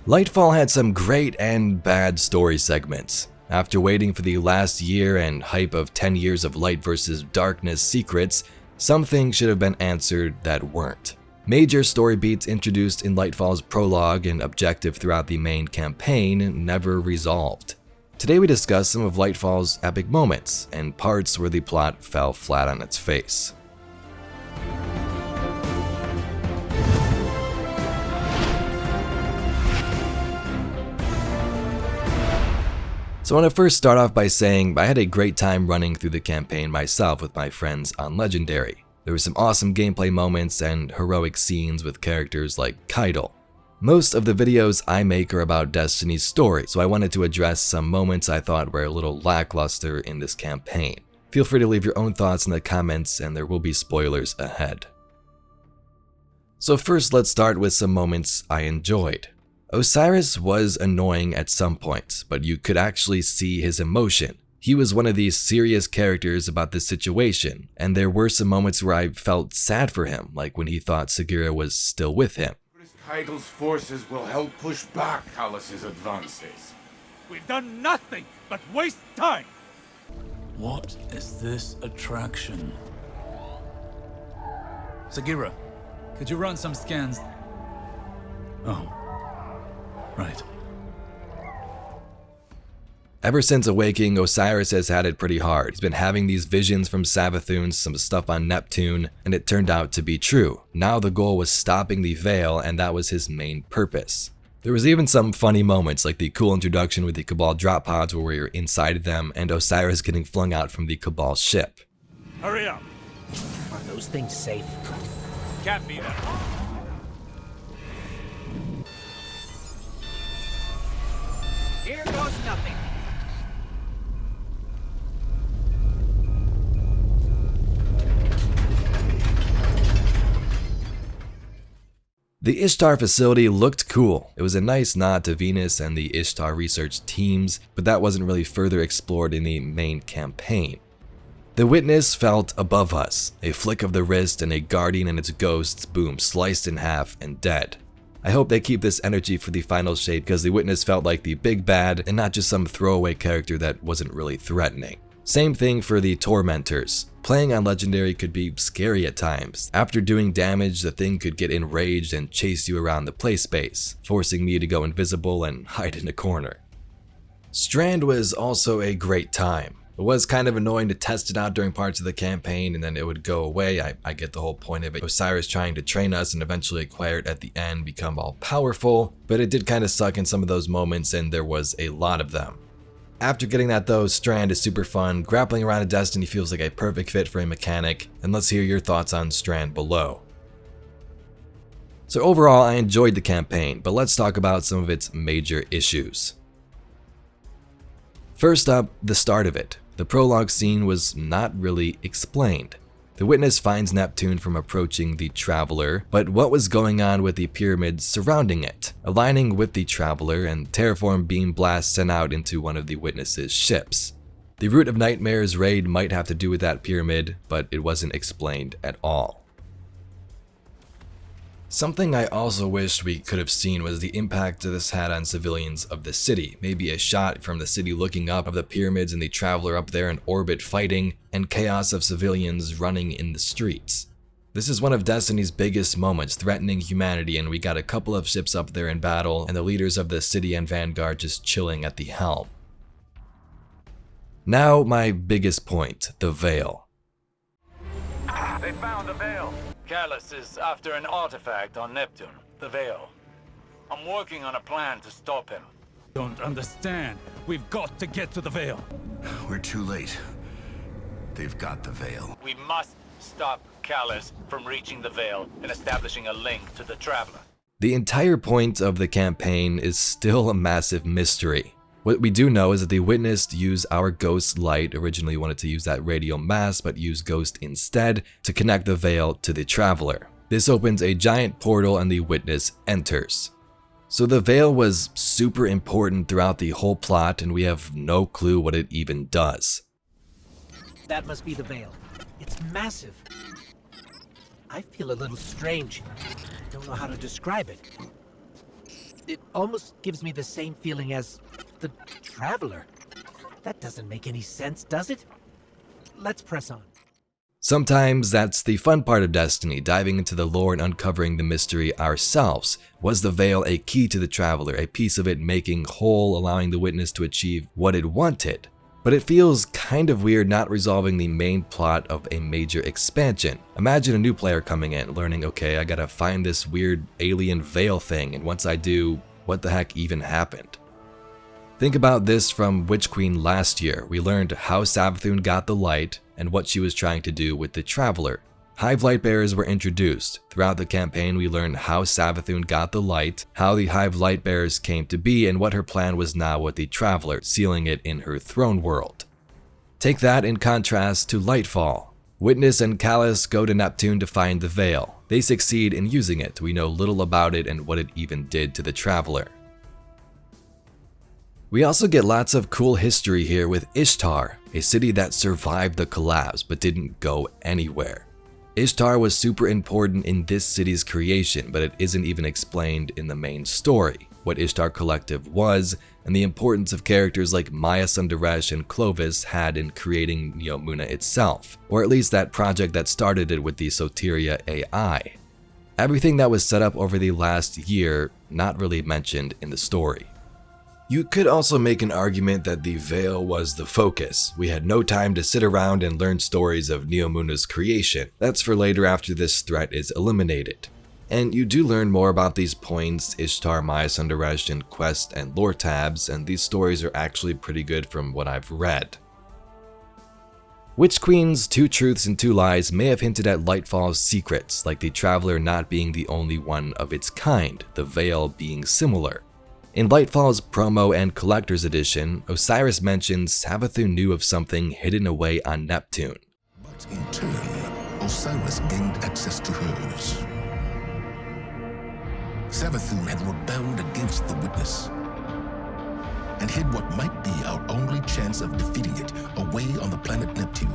Lightfall had some great and bad story segments. After waiting for the last year and hype of 10 years of light versus darkness secrets, some things should have been answered that weren't. Major story beats introduced in Lightfall's prologue and objective throughout the main campaign never resolved. Today we discuss some of Lightfall's epic moments and parts where the plot fell flat on its face. So I want to first start off by saying I had a great time running through the campaign myself with my friends on Legendary. There were some awesome gameplay moments and heroic scenes with characters like Keitel. Most of the videos I make are about Destiny's story, so I wanted to address some moments I thought were a little lackluster in this campaign. Feel free to leave your own thoughts in the comments, and there will be spoilers ahead. So first, let's start with some moments I enjoyed. Osiris was annoying at some points, but you could actually see his emotion. He was one of these serious characters about this situation, and there were some moments where I felt sad for him, like when he thought Sagira was still with him. Keitel's forces will help push back Callus's advances. We've done nothing but waste time! What is this attraction? Sagira, could you run some scans? Oh. Right. Ever since awaking, Osiris has had it pretty hard. He's been having these visions from Savathûn, some stuff on Neptune, and it turned out to be true. Now the goal was stopping the Veil, and that was his main purpose. There was even some funny moments, like the cool introduction with the Cabal drop pods where we were inside them, and Osiris getting flung out from the Cabal ship. Hurry up! Are those things safe? Can't be that. Here goes nothing. The Ishtar facility looked cool. It was a nice nod to Venus and the Ishtar research teams, but that wasn't really further explored in the main campaign. The Witness felt above us. A flick of the wrist and a guardian and its ghosts, boom, sliced in half and dead. I hope they keep this energy for the final shape because the Witness felt like the big bad and not just some throwaway character that wasn't really threatening. Same thing for the Tormentors. Playing on Legendary could be scary at times. After doing damage, the thing could get enraged and chase you around the playspace, forcing me to go invisible and hide in a corner. Strand was also a great time. It was kind of annoying to test it out during parts of the campaign and then it would go away. I get the whole point of it. Osiris trying to train us and eventually acquire it at the end, become all powerful, but it did kind of suck in some of those moments and there was a lot of them. After getting that though, Strand is super fun. Grappling around a Destiny feels like a perfect fit for a mechanic, and let's hear your thoughts on Strand below. So overall, I enjoyed the campaign, but let's talk about some of its major issues. First up, the start of it. The prologue scene was not really explained. The Witness finds Neptune from approaching the Traveler, but what was going on with the pyramids surrounding it? Aligning with the Traveler and terraform beam blasts sent out into one of the Witness's ships. The Root of Nightmares raid might have to do with that pyramid, but it wasn't explained at all. Something I also wished we could have seen was the impact this had on civilians of the city. Maybe a shot from the city looking up of the pyramids and the Traveler up there in orbit fighting, and chaos of civilians running in the streets. This is one of Destiny's biggest moments, threatening humanity, and we got a couple of ships up there in battle, and the leaders of the city and Vanguard just chilling at the helm. Now my biggest point, the Veil. They found the Veil. Callus is after an artifact on Neptune, the Veil. I'm working on a plan to stop him. Don't understand. We've got to get to the Veil. We're too late. They've got the Veil. We must stop Callus from reaching the Veil and establishing a link to the Traveler. The entire point of the campaign is still a massive mystery. What we do know is that the Witness used our Ghost Light, originally wanted to use that radial mass, but used Ghost instead to connect the Veil to the Traveler. This opens a giant portal and the Witness enters. So the Veil was super important throughout the whole plot and we have no clue what it even does. That must be the Veil. It's massive. I feel a little strange. Don't know how to describe it. It almost gives me the same feeling as the Traveler. That doesn't make any sense, does it? Let's press on. Sometimes that's the fun part of Destiny, diving into the lore and uncovering the mystery ourselves. Was the Veil a key to the Traveler, a piece of it making whole, allowing the Witness to achieve what it wanted? But it feels kind of weird not resolving the main plot of a major expansion. Imagine a new player coming in, learning, okay, I gotta find this weird alien Veil thing, and once I do, what the heck even happened? Think about this from Witch Queen last year. We learned how Savathun got the light and what she was trying to do with the Traveler. Hive Lightbearers were introduced. Throughout the campaign, we learned how Savathun got the light, how the Hive Lightbearers came to be, and what her plan was now with the Traveler, sealing it in her throne world. Take that in contrast to Lightfall. Witness and Callus go to Neptune to find the Veil. They succeed in using it. We know little about it and what it even did to the Traveler. We also get lots of cool history here with Ishtar, a city that survived the collapse but didn't go anywhere. Ishtar was super important in this city's creation, but it isn't even explained in the main story, what Ishtar Collective was, and the importance of characters like Maya Sundaresh and Clovis had in creating Neomuna itself, or at least that project that started it with the Soteria AI. Everything that was set up over the last year, not really mentioned in the story. You could also make an argument that the Veil was the focus. We had no time to sit around and learn stories of Neomuna's creation. That's for later after this threat is eliminated. And you do learn more about these points, Ishtar, Maya Sundaresh in quest and lore tabs, and these stories are actually pretty good from what I've read. Witch Queen's Two Truths and Two Lies may have hinted at Lightfall's secrets, like the Traveler not being the only one of its kind, the Veil being similar. In Lightfall's promo and collector's edition, Osiris mentions Savathun knew of something hidden away on Neptune. But in turn, Osiris gained access to hers. Savathun had rebelled against the Witness and hid what might be our only chance of defeating it away on the planet Neptune.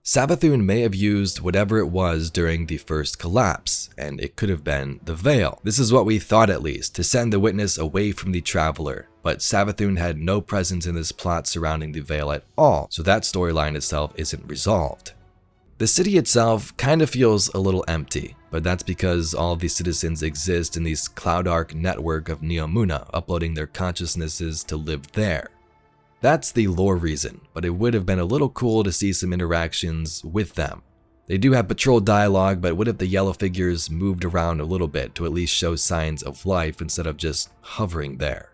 Savathun may have used whatever it was during the first collapse, and it could have been the Veil. This is what we thought at least, to send the Witness away from the Traveler, but Savathun had no presence in this plot surrounding the Veil at all, so that storyline itself isn't resolved. The city itself kind of feels a little empty, but that's because all of these citizens exist in this CloudArk network of Neomuna, uploading their consciousnesses to live there. That's the lore reason, but it would have been a little cool to see some interactions with them. They do have patrol dialogue, but what if the yellow figures moved around a little bit to at least show signs of life instead of just hovering there?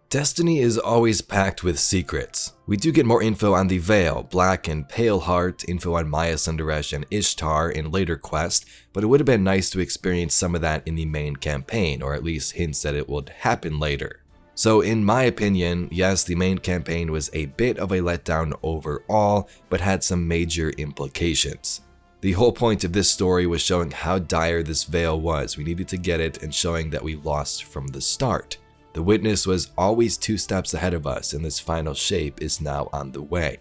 Destiny is always packed with secrets. We do get more info on the Veil, Black and Pale Heart, info on Maya Sundaresh and Ishtar in later quests, but it would have been nice to experience some of that in the main campaign, or at least hints that it would happen later. So in my opinion, yes, the main campaign was a bit of a letdown overall, but had some major implications. The whole point of this story was showing how dire this Veil was. We needed to get it and showing that we lost from the start. The Witness was always 2 steps ahead of us, and this final shape is now on the way.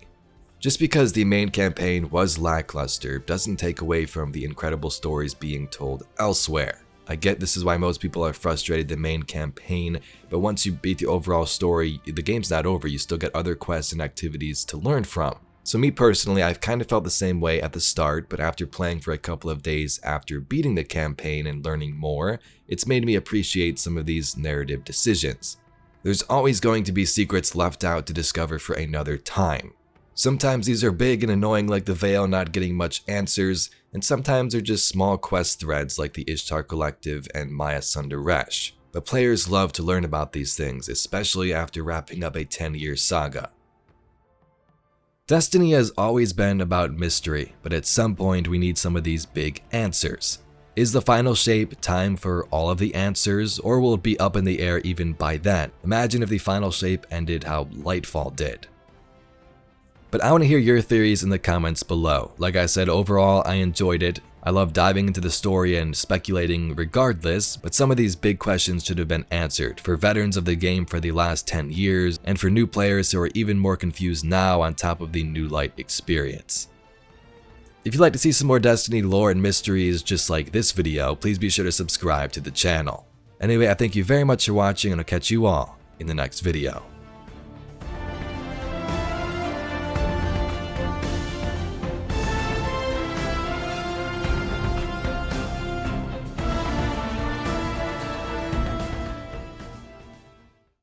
Just because the main campaign was lackluster doesn't take away from the incredible stories being told elsewhere. I get this is why most people are frustrated with the main campaign, but once you beat the overall story, the game's not over. You still get other quests and activities to learn from. So me personally, I've kind of felt the same way at the start, but after playing for a couple of days after beating the campaign and learning more, it's made me appreciate some of these narrative decisions. There's always going to be secrets left out to discover for another time. Sometimes these are big and annoying like the Veil not getting much answers, and sometimes they're just small quest threads like the Ishtar Collective and Maya Sundaresh. But players love to learn about these things, especially after wrapping up a 10-year saga. Destiny has always been about mystery, but at some point we need some of these big answers. Is the final shape time for all of the answers, or will it be up in the air even by then? Imagine if the final shape ended how Lightfall did. But I want to hear your theories in the comments below. Like I said, overall, I enjoyed it. I love diving into the story and speculating regardless, but some of these big questions should have been answered for veterans of the game for the last 10 years, and for new players who are even more confused now on top of the New Light experience. If you'd like to see some more Destiny lore and mysteries just like this video, please be sure to subscribe to the channel. Anyway, I thank you very much for watching, and I'll catch you all in the next video.